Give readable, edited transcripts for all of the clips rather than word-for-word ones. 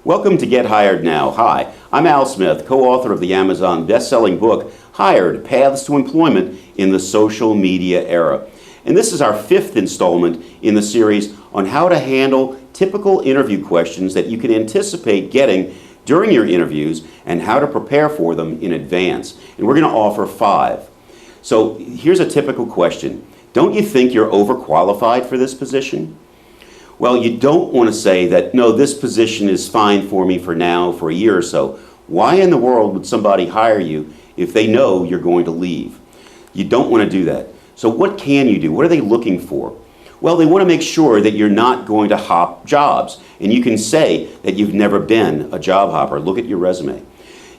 Welcome to Get Hired Now. Hi, I'm Al Smith, co-author of the Amazon best-selling book, Hired: Paths to Employment in the Social Media Era. And this is our 5th installment in the series on how to handle typical interview questions that you can anticipate getting during your interviews and how to prepare for them in advance. And we're going to offer 5. So here's a typical question. Don't you think you're overqualified for this position? Well, you don't want to say that, no, this position is fine for me for now, for a year or so. Why in the world would somebody hire you if they know you're going to leave? You don't want to do that. So what can you do? What are they looking for? Well, they want to make sure that you're not going to hop jobs. And you can say that you've never been a job hopper. Look at your resume.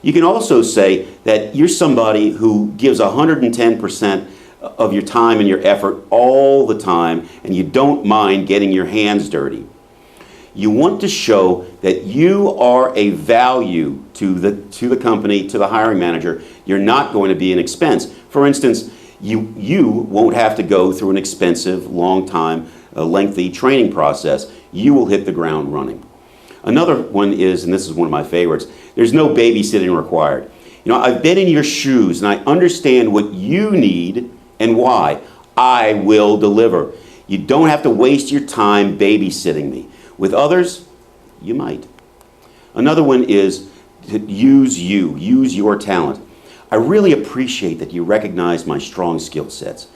You can also say that you're somebody who gives 110% of your time and your effort all the time, and you don't mind getting your hands dirty. You want to show that you are a value to the company, to the hiring manager. You're not going to be an expense. For instance, you won't have to go through an expensive, long time, lengthy training process. You will hit the ground running. Another one is, and this is one of my favorites, there's no babysitting required. You know, I've been in your shoes and I understand what you need and why. I will deliver. You don't have to waste your time babysitting me. With others, you might. Another one is to use your talent. I really appreciate that you recognize my strong skill sets.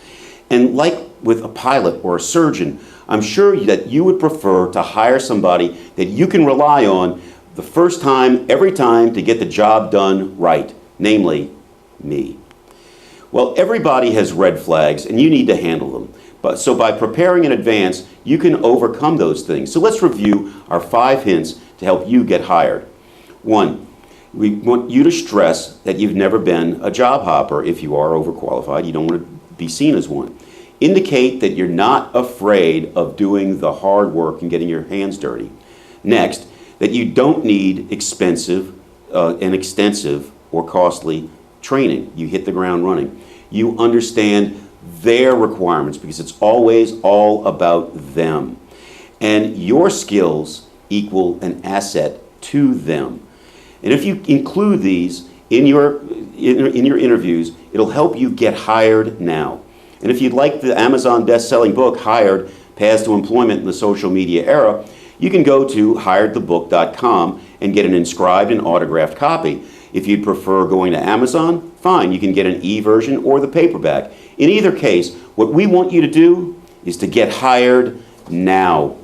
And like with a pilot or a surgeon, I'm sure that you would prefer to hire somebody that you can rely on the first time, every time, to get the job done right, namely me. Well, everybody has red flags and you need to handle them. So by preparing in advance, you can overcome those things. So let's review our 5 hints to help you get hired. 1, we want you to stress that you've never been a job hopper. If you are overqualified, you don't want to be seen as one. Indicate that you're not afraid of doing the hard work and getting your hands dirty. Next, that you don't need expensive and extensive or costly training. You hit the ground running. You understand their requirements because it's always all about them. And your skills equal an asset to them. And if you include these in your interviews, it'll help you get hired now. And if you'd like the Amazon best-selling book, Hired: Paths to Employment in the Social Media Era, you can go to hiredthebook.com and get an inscribed and autographed copy. If you'd prefer going to Amazon, fine, you can get an e-version or the paperback. In either case, what we want you to do is to get hired now.